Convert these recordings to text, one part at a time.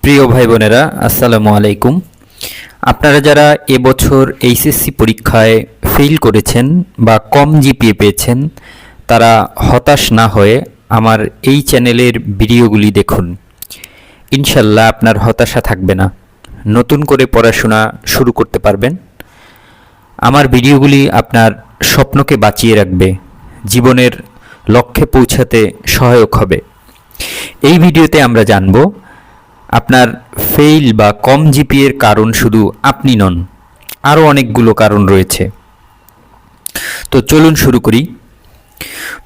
প্রিয় ভাই বোনেরা, আসসালামু আলাইকুম। আপনারা যারা এবছর এইচএসসি পরীক্ষায় ফেল করেছেন বা কম জিপিএ পেয়েছেন, তারা হতাশ না হয়ে আমার এই চ্যানেলের ভিডিওগুলি দেখুন। ইনশাল্লাহ আপনার হতাশা থাকবে না, নতুন করে পড়াশোনা শুরু করতে পারবেন। আমার ভিডিওগুলি আপনার স্বপ্নকে বাঁচিয়ে রাখবে, জীবনের লক্ষ্যে পৌঁছাতে সহায়ক হবে। এই ভিডিওতে আমরা জানব আপনার ফেইল বা কম জিপিএর কারণ শুধু আপনি নন, আরও অনেকগুলো কারণ রয়েছে। তো চলুন শুরু করি।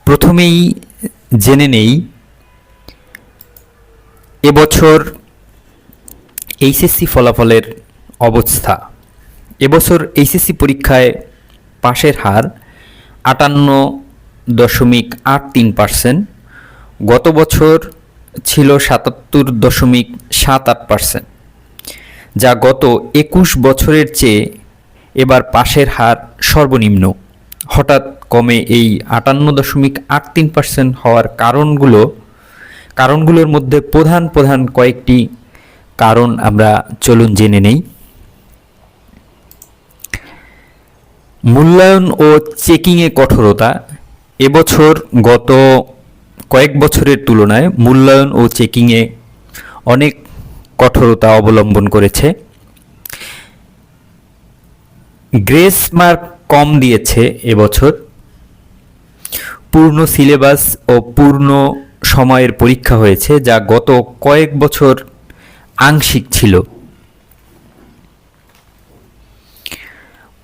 প্রথমেই জেনে নেই এবছর এইচএসসি ফলাফলের অবস্থা। এবছর এইচএসসি পরীক্ষায় পাশের হার 58.83%। গত বছর ছিল 77.78%, যা গত 21 বছরের চেয়ে এবার পাশের হার সর্বনিম্ন। হঠাৎ কমে এই 58.83% হওয়ার কারণগুলোর মধ্যে প্রধান কয়েকটি কারণ আমরা চলুন জেনে নেই। মূল্যায়ন ও চেকিংয়ে কঠোরতা। এবছর গত কয়েক বছরের তুলনায় মূল্যায়ন ও চেকিংয়ে অনেক কঠোরতা অবলম্বন করেছে। গ্রেস মার্ক কম দিয়েছে এবছর। পূর্ণ সিলেবাস ও পূর্ণ সময়ের পরীক্ষা হয়েছে, যা গত কয়েক বছর আংশিক ছিল।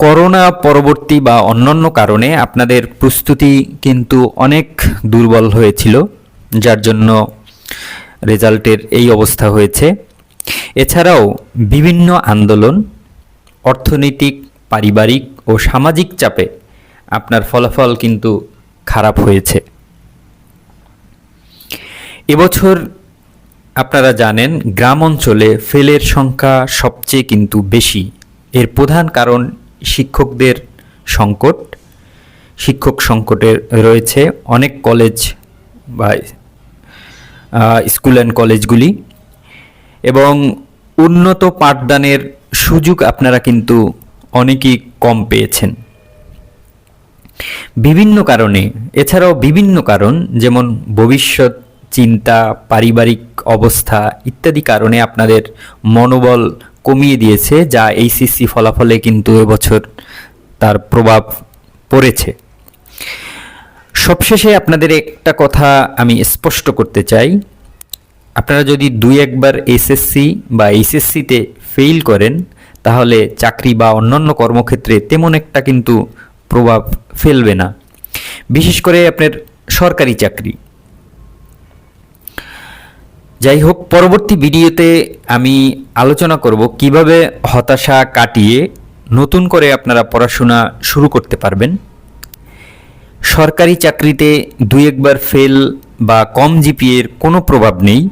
করোনা পরবর্তী বা অন্যান্য কারণে আপনাদের প্রস্তুতি কিন্তু অনেক দুর্বল হয়েছিল, যার জন্য রেজাল্টের এই অবস্থা হয়েছে। এছাড়াও বিভিন্ন আন্দোলন, অর্থনৈতিক, পারিবারিক ও সামাজিক চাপে আপনার ফলাফল কিন্তু খারাপ হয়েছে। এবছর আপনারা জানেন গ্রাম অঞ্চলে ফেলের সংখ্যা সবচেয়ে কিন্তু বেশি। এর প্রধান কারণ শিক্ষকদের সংকট। শিক্ষক সংকটের রয়েছে অনেক কলেজ বা স্কুল অ্যান্ড কলেজগুলি, এবং উন্নত পাঠদানের সুযোগ আপনারা কিন্তু অনেকেই কম পেয়েছেন বিভিন্ন কারণে। এছাড়াও বিভিন্ন কারণ যেমন ভবিষ্যৎ চিন্তা, পারিবারিক অবস্থা ইত্যাদি কারণে আপনাদের মনোবল কমিয়ে দিয়েছে, যা এইচএসসি ফলাফলে কিন্তু এবছর তার প্রভাব পড়েছে। সবশেষে আপনাদের একটা কথা আমি স্পষ্ট করতে চাই, আপনারা যদি 2-1বার এসএসসি বা এইচএসসিতে ফেইল করেন, তাহলে চাকরি বা অন্যান্য কর্মক্ষেত্রে তেমন একটা কিন্তু প্রভাব ফেলবে না, বিশেষ করে আপনার সরকারি চাকরি। যাই হোক, পরবর্তী ভিডিওতে আমি আলোচনা করব কিভাবে হতাশা কাটিয়ে নতুন করে আপনারা পড়াশোনা শুরু করতে পারবেন। সরকারি চাকরিতে 2-1বার ফেল বা কম জিপিএর কোনো প্রভাব নেই।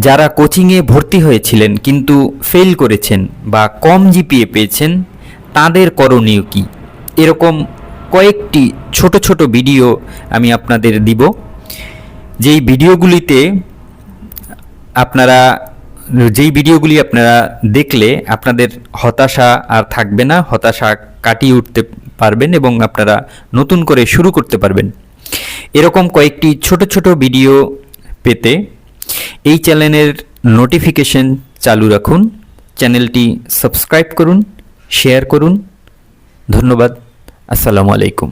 যারা কোচিংয়ে ভর্তি হয়েছিলেন কিন্তু ফেল করেছেন বা কম জিপিএ পেয়েছেন, তাদের করণীয় কী, এরকম কয়েকটি ছোট ভিডিও আমি আপনাদের দিব, যেই ভিডিওগুলি আপনারা দেখলে আপনাদের হতাশা আর থাকবে না, হতাশা কাটিয়ে উঠতে পারবেন এবং আপনারা নতুন করে শুরু করতে পারবেন। এরকম কয়েকটি ছোট ভিডিও পেতে এই চ্যানেলের নোটিফিকেশন চালু রাখুন, চ্যানেলটি সাবস্ক্রাইব করুন, শেয়ার করুন। ধন্যবাদ। আসসালামু আলাইকুম।